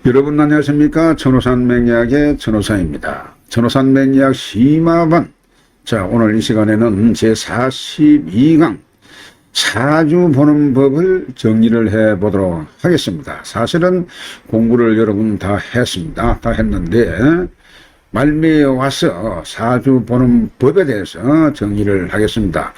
여러분 안녕하십니까. 천호산맹약의 천호사입니다. 천호산맹약 심화반. 자, 오늘 이 시간에는 제42강 사주 보는 법을 정리를 해 보도록 하겠습니다. 사실은 공부를 여러분 다 했습니다. 다 했는데 말미에 와서 사주 보는 법에 대해서 정리를 하겠습니다.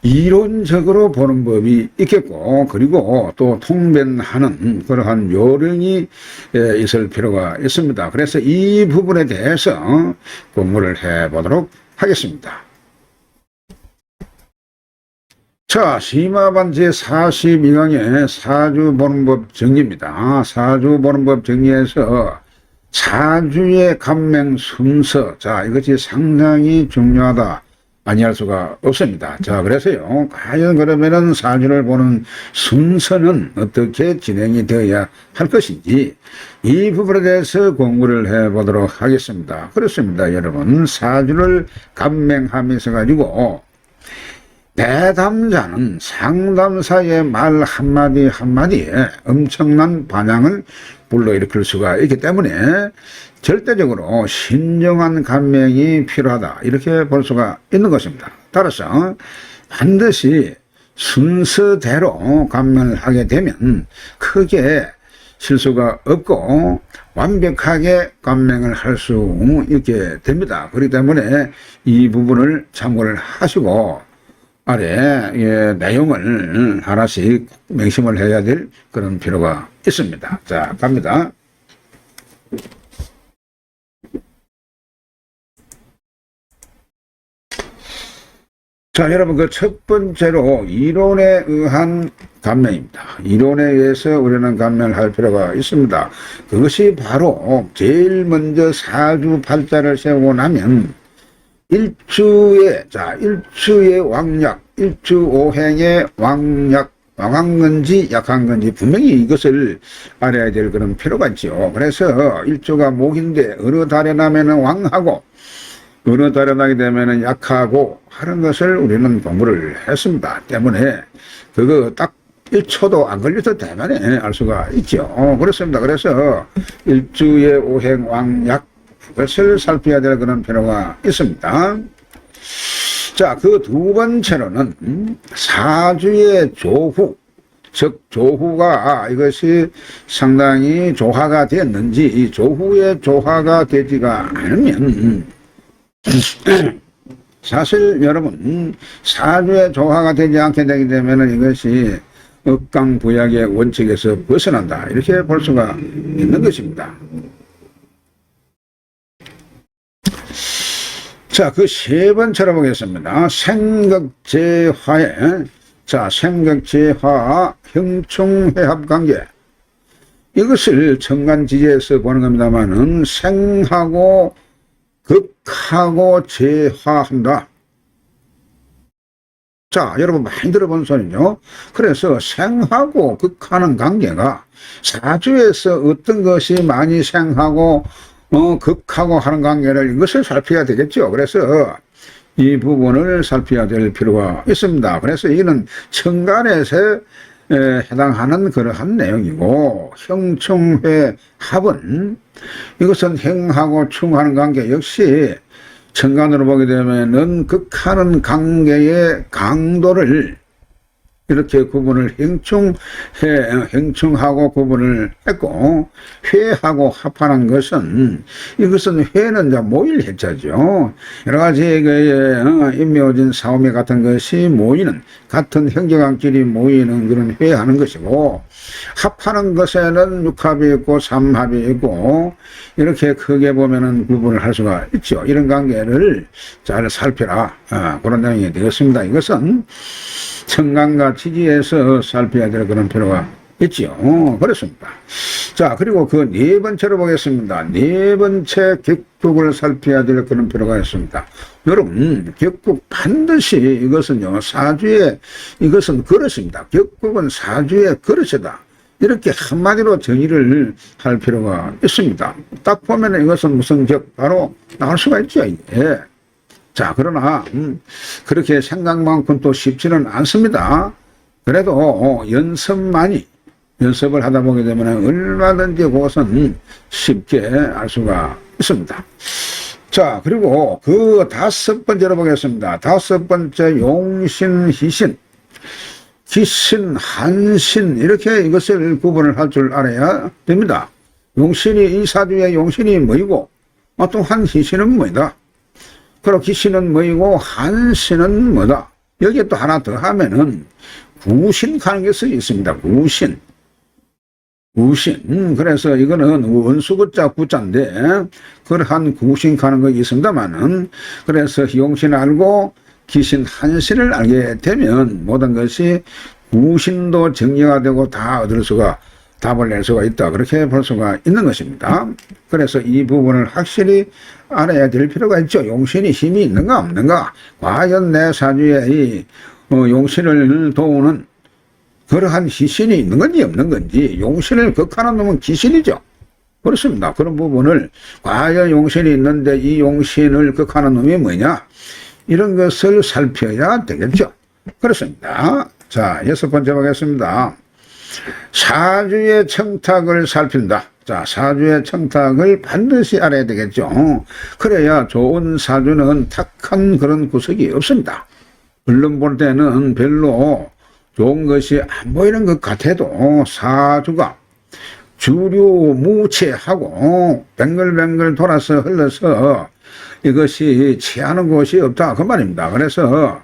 이론적으로 보는 법이 있겠고, 그리고 또 통변하는 그러한 요령이 있을 필요가 있습니다. 그래서 이 부분에 대해서 공부를 해 보도록 하겠습니다. 자, 심화반 제42강의 사주 보는 법 정리입니다. 사주 보는 법 정리에서 사주의 감명 순서, 자, 이것이 상당히 중요하다. 아니할 수가 없습니다. 자, 그래서요, 과연 그러면은 사주를 보는 순서는 어떻게 진행이 되어야 할 것인지 이 부분에 대해서 공부를 해 보도록 하겠습니다. 그렇습니다, 여러분. 사주를 감명하면서 가지고 대담자는 상담사의 말 한마디 한마디에 엄청난 반향을 불러일으킬 수가 있기 때문에 절대적으로 신중한 감명이 필요하다, 이렇게 볼 수가 있는 것입니다. 따라서 반드시 순서대로 감명을 하게 되면 크게 실수가 없고 완벽하게 감명을 할 수 있게 됩니다. 그렇기 때문에 이 부분을 참고를 하시고 아래 내용을 하나씩 명심을 해야 될 그런 필요가 있습니다. 자, 갑니다. 자, 여러분, 그 첫 번째로 이론에 의한 감명입니다. 이론에 의해서 우리는 감명을 할 필요가 있습니다. 그것이 바로 제일 먼저 사주 팔자를 세우고 나면 일주의 왕약, 일주 오행의 왕약, 왕한 건지 약한 건지 분명히 이것을 알아야 될 그런 필요가 있죠. 그래서 일주가 목인데 어느 달에 나면은 왕하고 어느 달에 나게 되면은 약하고 하는 것을 우리는 공부를 했습니다. 때문에 그거 딱 1초도 안 걸려도 대만에 알 수가 있죠. 그렇습니다. 그래서 일주의 오행 왕약, 그것을 살펴야 될 그런 필요가 있습니다. 자, 그 두 번째로는 사주의 조후, 즉 조후가 이것이 상당히 조화가 되었는지, 이 조후의 조화가 되지가 않으면 사실 여러분, 사주의 조화가 되지 않게 되게 되면 이것이 억강부약의 원칙에서 벗어난다, 이렇게 볼 수가 있는 것입니다. 자, 그 세 번째로 보겠습니다. 생극재화의, 자, 생극재화 형충회합관계, 이것을 천간지지에서 보는 겁니다만은 생하고 극하고 재화한다. 자, 여러분 많이 들어본 소리죠. 그래서 생하고 극하는 관계가 사주에서 어떤 것이 많이 생하고 극하고 하는 관계를, 이것을 살펴야 되겠죠. 그래서 이 부분을 살펴야 될 필요가 있습니다. 그래서 이는 천간에서 해당하는 그러한 내용이고, 형충회 합은 이것은 행하고 충하는 관계 역시 천간으로 보게 되면은 극하는 관계의 강도를 이렇게 구분을 행충하고 구분을 했고, 회하고 합하는 것은, 이것은 회는 이제 모일 해자죠. 여러 가지 인묘진 사오미 같은 것이 모이는, 같은 형제간끼리 모이는 그런 회하는 것이고, 합하는 것에는 육합이 있고 삼합이 있고, 이렇게 크게 보면은 구분을 할 수가 있죠. 이런 관계를 잘 살펴라, 그런 내용이 되겠습니다. 이것은 천간과 지지에서 살펴야 될 그런 필요가 있지요. 그렇습니다. 자, 그리고 그 네 번째로 보겠습니다. 네 번째 격국을 살펴야 될 그런 필요가 있습니다. 여러분, 격국 반드시 이것은요, 사주의, 이것은 그릇입니다. 격국은 사주의 그릇이다, 이렇게 한마디로 정의를 할 필요가 있습니다. 딱 보면 이것은 무슨 격, 바로 나올 수가 있죠. 예. 자, 그러나 그렇게 생각만큼 또 쉽지는 않습니다. 그래도 연습만이 연습을 하다 보게 되면 얼마든지 그것은 쉽게 알 수가 있습니다. 자, 그리고 그 5번째로 보겠습니다. 5번째 용신, 희신, 기신, 한신 이렇게 이것을 구분을 할 줄 알아야 됩니다. 용신이 이 사주의 용신이 뭐이고 또한 희신은 뭐이다. 그리고 기신은 뭐이고 한신은 뭐다. 여기에 또 하나 더 하면은 구신 가는 것이 있습니다. 구신. 그래서 이거는 원수구자 구자인데 그러한 구신 가는 것이 있습니다만은 그래서 용신 알고 기신 한신을 알게 되면 모든 것이 구신도 정리가 되고 다 얻을 수가 답을 낼 수가 있다. 그렇게 볼 수가 있는 것입니다. 그래서 이 부분을 확실히 알아야 될 필요가 있죠. 용신이 힘이 있는가 없는가. 과연 내 사주에 이 용신을 도우는 그러한 희신이 있는 건지 없는 건지. 용신을 극하는 놈은 기신이죠. 그렇습니다. 그런 부분을 과연 용신이 있는데 이 용신을 극하는 놈이 뭐냐. 이런 것을 살펴야 되겠죠. 그렇습니다. 자, 6번째 보겠습니다. 사주의 청탁을 살핀다. 자, 사주의 청탁을 반드시 알아야 되겠죠. 그래야 좋은 사주는 탁한 그런 구석이 없습니다. 물론 볼 때는 별로 좋은 것이 안 보이는 것 같아도 사주가 주류무체하고 뱅글뱅글 돌아서 흘러서 이것이 취하는 곳이 없다 그 말입니다. 그래서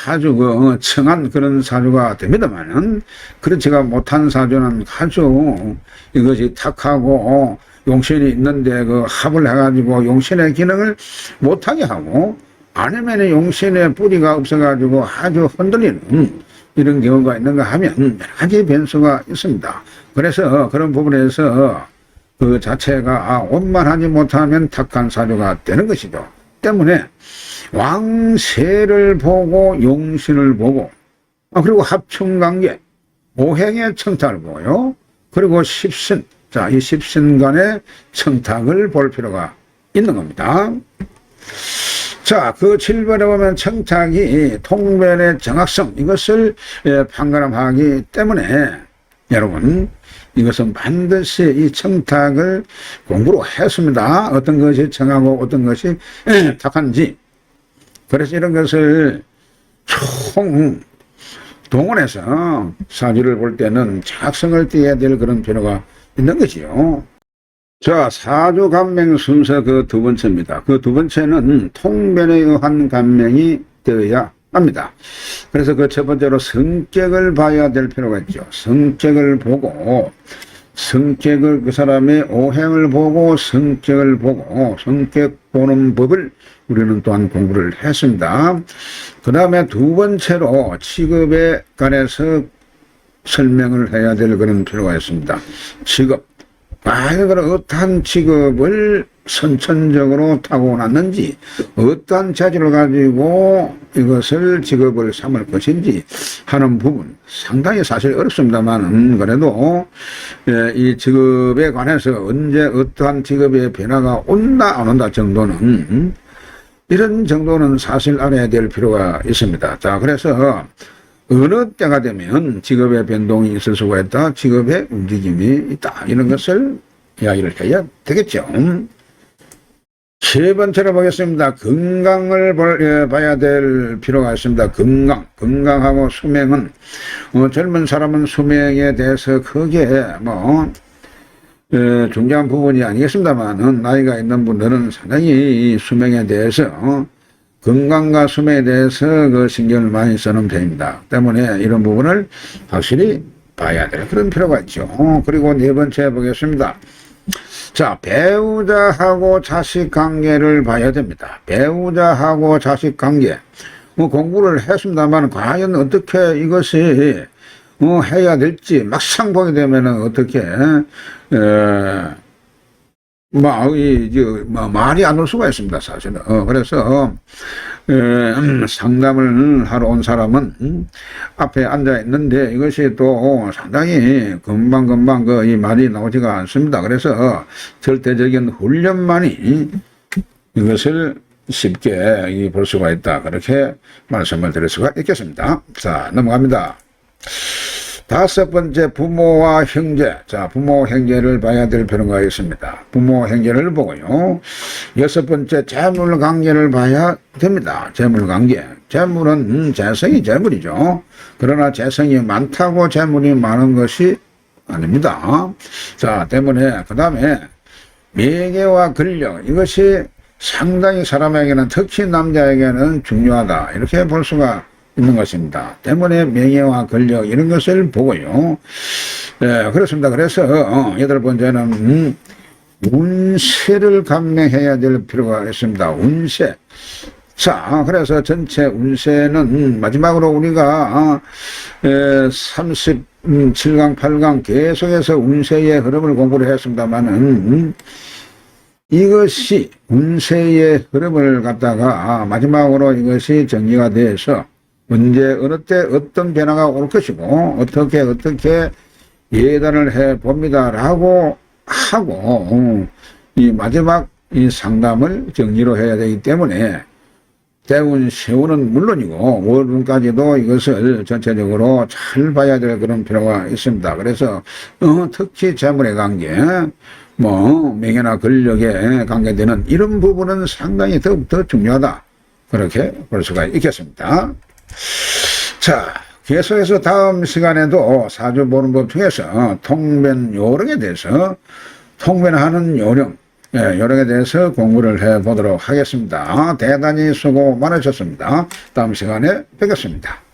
아주 청한 그런 사주가 됩니다만은 그렇지가 못한 사주는 아주 이것이 탁하고 용신이 있는데 그 합을 해가지고 용신의 기능을 못하게 하고 아니면 용신의 뿌리가 없어가지고 아주 흔들리는 이런 경우가 있는가 하면 여러 가지 변수가 있습니다. 그래서 그런 부분에서 그 자체가 원만하지 못하면 탁한 사주가 되는 것이죠. 때문에 왕세를 보고 용신을 보고 그리고 합충관계 오행의 청탁을 보고요. 그리고 십신, 자, 이 십신 간의 청탁을 볼 필요가 있는 겁니다. 자, 그 7번에 보면 청탁이 통변의 정확성 이것을 판가름하기 때문에 여러분 이것은 반드시 이 청탁을 공부로 했습니다. 어떤 것이 정하고 어떤 것이 탁한지. 그래서 이런 것을 총 동원해서 사주를 볼 때는 정확성을 띄어야 될 그런 필요가 있는 것이요. 자, 사주 감명 순서 그 2번째입니다. 그 2번째는 통변에 의한 감명이 되어야 합니다. 그래서 그 첫 번째로 성격을 봐야 될 필요가 있죠. 성격을 보고 성격을 그 사람의 오행을 보고 성격을 보고 성격 보는 법을 우리는 또한 공부를 했습니다. 그 다음에 2번째로 직업에 관해서 설명을 해야 될 그런 필요가 있습니다. 직업. 과연 어떠한 직업을 선천적으로 타고났는지 어떠한 재주를 가지고 이것을 직업을 삼을 것인지 하는 부분 상당히 사실 어렵습니다만 그래도 이 직업에 관해서 언제 어떠한 직업의 변화가 온다 안 온다 정도는 이런 정도는 사실 알아야 될 필요가 있습니다. 자, 그래서 어느 때가 되면 직업의 변동이 있을 수가 있다. 직업의 움직임이 있다. 이런 것을 이야기를 해야 되겠죠. 세 번째로 보겠습니다. 건강을 봐야 될 필요가 있습니다. 건강하고 수명은 젊은 사람은 수명에 대해서 크게 중요한 부분이 아니겠습니다만 나이가 있는 분들은 상당히 이 수명에 대해서 건강과 수명에 대해서 그 신경을 많이 쓰는 편입니다. 때문에 이런 부분을 확실히 봐야 될 그런 필요가 있죠. 그리고 네 번째 보겠습니다. 자, 배우자하고 자식 관계를 봐야 됩니다. 배우자하고 자식 관계. 공부를 했습니다만 과연 어떻게 이것이 해야 될지 막상 보게 되면 어떻게 말이 안 올 수가 있습니다, 사실은. 그래서, 상담을 하러 온 사람은 앞에 앉아 있는데 이것이 또 상당히 금방금방 이 말이 나오지가 않습니다. 그래서 절대적인 훈련만이 이것을 쉽게 볼 수가 있다. 그렇게 말씀을 드릴 수가 있겠습니다. 자, 넘어갑니다. 다섯 번째, 부모와 형제. 자, 부모, 형제를 봐야 될 필요가 있습니다. 부모, 형제를 보고요. 여섯 번째, 재물 관계를 봐야 됩니다. 재물 관계. 재물은 재성이 재물이죠. 그러나 재성이 많다고 재물이 많은 것이 아닙니다. 자, 때문에, 그 다음에, 명예와 권력. 이것이 상당히 사람에게는, 특히 남자에게는 중요하다. 이렇게 볼 수가 있는 것입니다. 때문에 명예와 권력 이런 것을 보고요. 네, 그렇습니다. 그래서 여덟 번째는 운세를 감명해야 될 필요가 있습니다. 운세. 자, 그래서 전체 운세는 마지막으로 우리가 37강, 8강 계속해서 운세의 흐름을 공부를 했습니다만은 이것이 운세의 흐름을 갖다가 마지막으로 이것이 정리가 돼서 언제 어느 때 어떤 변화가 올 것이고 어떻게 예단을 해 봅니다라고 하고 이 마지막 이 상담을 정리로 해야 되기 때문에 대운 세운은 물론이고 월운까지도 이것을 전체적으로 잘 봐야 될 그런 필요가 있습니다. 그래서 특히 재물의 관계, 명예나 권력에 관계되는 이런 부분은 상당히 더 중요하다. 그렇게 볼 수가 있겠습니다. 자, 계속해서 다음 시간에도 사주 보는 법 중에서 통변 요령에 대해서 통변하는 요령, 요령에 대해서 공부를 해 보도록 하겠습니다. 대단히 수고 많으셨습니다. 다음 시간에 뵙겠습니다.